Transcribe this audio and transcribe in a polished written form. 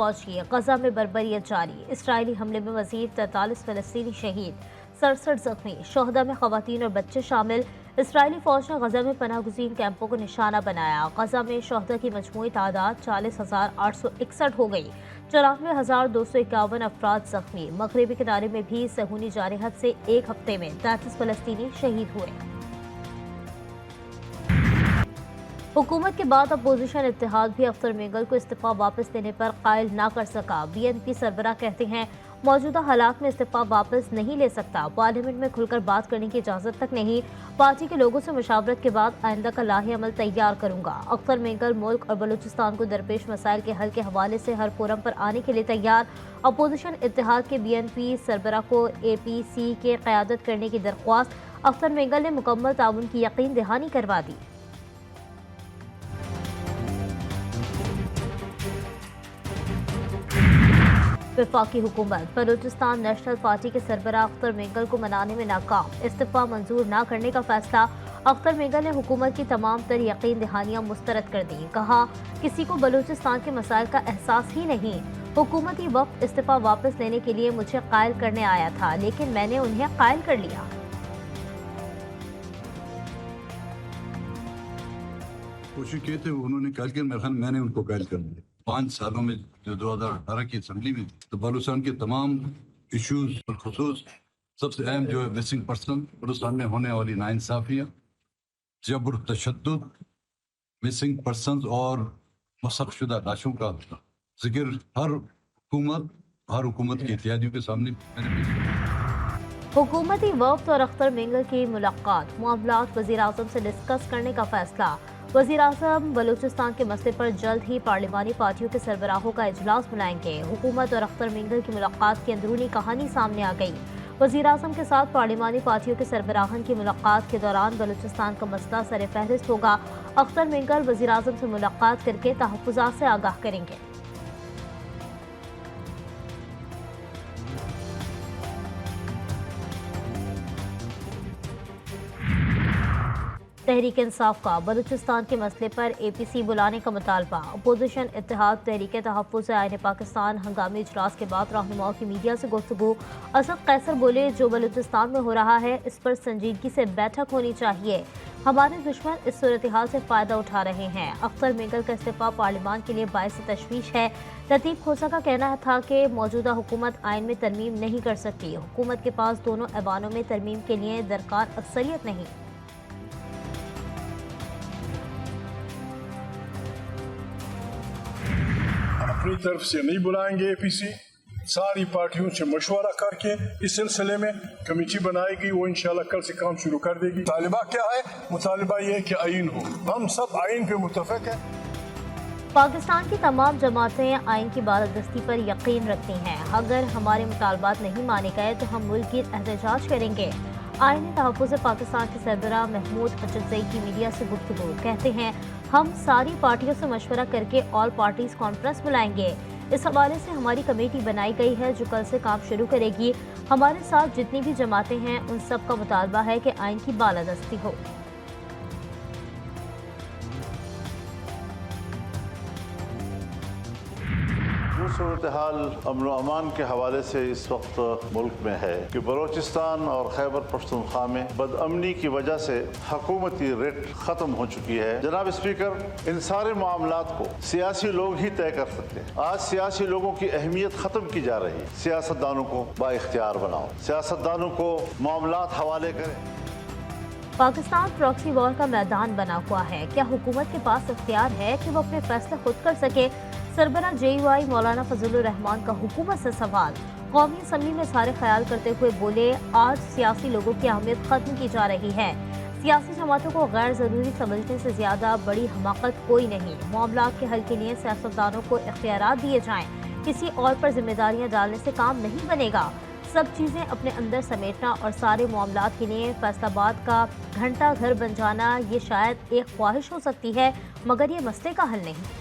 فوج کی غزہ میں بربریت جاری، اسرائیلی حملے میں مزید 43 فلسطینی شہید، 67 زخمی، شہداء میں خواتین اور بچے شامل۔ اسرائیلی فوج نے غزہ میں پناہ گزین کیمپوں کو نشانہ بنایا۔ غزہ میں شہداء کی مجموعی تعداد 40,861 ہو گئی، 94,251 افراد زخمی۔ مغربی کنارے میں بھی صہیونی جارحیت سے ایک ہفتے میں 33 فلسطینی شہید ہوئے۔ حکومت کے بعد اپوزیشن اتحاد بھی اختر مینگل کو استعفیٰ واپس لینے پر قائل نہ کر سکا۔ بی این پی سربراہ کہتے ہیں موجودہ حالات میں استعفیٰ واپس نہیں لے سکتا، پارلیمنٹ میں کھل کر بات کرنے کی اجازت تک نہیں، پارٹی کے لوگوں سے مشاورت کے بعد آئندہ کا لاہی عمل تیار کروں گا۔ اختر مینگل ملک اور بلوچستان کو درپیش مسائل کے حل کے حوالے سے ہر فورم پر آنے کے لیے تیار۔ اپوزیشن اتحاد کے بی این پی سربراہ کو اے پی سی کے قیادت کرنے کی درخواست، اختر مینگل نے مکمل تعاون کی یقین دہانی کروا دی۔ وفاقی حکومت بلوچستان نیشنل پارٹی کے سربراہ اختر مینگل کو منانے میں ناکام، استعفیٰ منظور نہ کرنے کا فیصلہ۔ اختر مینگل نے حکومت کی تمام تر یقین دہانیاں مسترد کر دیں، کہا کسی کو بلوچستان کے مسائل کا احساس ہی نہیں۔ حکومتی وقت استعفیٰ واپس لینے کے لیے مجھے قائل کرنے آیا تھا، لیکن میں نے انہیں قائل کر لیا۔ کوشش کی تھی انہوں نے قائل کیا، میرے خیال میں نے ان کو قائل کر دیا۔ 5 سالوں میں جو 2018 کی اسمبلی میں تھی تو بلوچستان کے تمام ایشوز بالخصوص سب سے اہم جو ہے مسنگ پرسن، بلوچستان میں ہونے والی ناانصافیاں، جبر تشدد، مسنگ پرسنز اور مسخ شدہ لاشوں کا ذکر ہر حکومت کی اتحادیوں کے سامنے میں نے پیش کیا۔ حکومتی وفد اور اختر مینگل کی ملاقات، معاملات وزیر اعظم سے ڈسکس کرنے کا فیصلہ۔ وزیر اعظم بلوچستان کے مسئلے پر جلد ہی پارلیمانی پارٹیوں کے سربراہوں کا اجلاس بلائیں گے۔ حکومت اور اختر مینگل کی ملاقات کی اندرونی کہانی سامنے آ گئی۔ وزیر اعظم کے ساتھ پارلیمانی پارٹیوں کے سربراہان کی ملاقات کے دوران بلوچستان کا مسئلہ سر فہرست ہوگا۔ اختر مینگل وزیر اعظم سے ملاقات کر کے تحفظات سے آگاہ کریں گے۔ تحریک انصاف کا بلوچستان کے مسئلے پر اے پی سی بلانے کا مطالبہ۔ اپوزیشن اتحاد تحریک تحفظ آئین پاکستان ہنگامی اجلاس کے بعد رہنماؤں کی میڈیا سے گفتگو۔ اسد قیصر بولے جو بلوچستان میں ہو رہا ہے اس پر سنجیدگی سے بیٹھک ہونی چاہیے، ہمارے دشمن اس صورتحال سے فائدہ اٹھا رہے ہیں۔ اختر مینگل کا استعفیٰ پارلیمان کے لیے باعث تشویش ہے۔ لطیف کھوسہ کا کہنا تھا کہ موجودہ حکومت آئین میں ترمیم نہیں کر سکتی، حکومت کے پاس دونوں ایوانوں میں ترمیم کے لیے درکار اکثریت نہیں۔ اپنی طرف سے نہیں بلائیں گے اے پی سی، ساری پارٹیوں سے مشورہ کر کے اس سلسلے میں کمیٹی بنائے گی، وہ انشاءاللہ کل سے کام شروع کر دے گی۔ مطالبہ کیا ہے؟ مطالبہ یہ ہے کہ آئین ہو، ہم سب آئین پہ متفق ہیں۔ پاکستان کی تمام جماعتیں آئین کی بالادستی پر یقین رکھتی ہیں، اگر ہمارے مطالبات نہیں مانے گئے تو ہم ملک گیر احتجاج کریں گے۔ آئین تحفظ پاکستان کے سربراہ محمود اجزئی کی میڈیا سے گفتگو، کہتے ہیں ہم ساری پارٹیوں سے مشورہ کر کے آل پارٹیز کانفرنس بلائیں گے۔ اس حوالے سے ہماری کمیٹی بنائی گئی ہے جو کل سے کام شروع کرے گی۔ ہمارے ساتھ جتنی بھی جماعتیں ہیں ان سب کا مطالبہ ہے کہ آئین کی بالادستی ہو۔ وہ صورتحال امن و امان کے حوالے سے اس وقت ملک میں ہے کہ بلوچستان اور خیبر پختونخوا میں بدامنی کی وجہ سے حکومتی ریٹ ختم ہو چکی ہے۔ جناب اسپیکر، ان سارے معاملات کو سیاسی لوگ ہی طے کر سکتے ہیں۔ آج سیاسی لوگوں کی اہمیت ختم کی جا رہی ہے۔ سیاستدانوں کو با اختیار بناؤ، سیاستدانوں کو معاملات حوالے کریں۔ پاکستان پراکسی وار کا میدان بنا ہوا ہے، کیا حکومت کے پاس اختیار ہے کہ وہ اپنے فیصلے خود کر سکے؟ سربراہ جے یو آئی مولانا فضل الرحمان کا حکومت سے سوال۔ قومی اسمبلی میں سارے خیال کرتے ہوئے بولے آج سیاسی لوگوں کی اہمیت ختم کی جا رہی ہے، سیاسی جماعتوں کو غیر ضروری سمجھنے سے زیادہ بڑی حماقت کوئی نہیں۔ معاملات کے حل کے لیے سیاستدانوں کو اختیارات دیے جائیں، کسی اور پر ذمہ داریاں ڈالنے سے کام نہیں بنے گا۔ سب چیزیں اپنے اندر سمیٹنا اور سارے معاملات کے لیے فیصل آباد کا گھنٹہ گھر بن جانا یہ شاید ایک خواہش ہو سکتی ہے مگر یہ مسئلے کا حل نہیں۔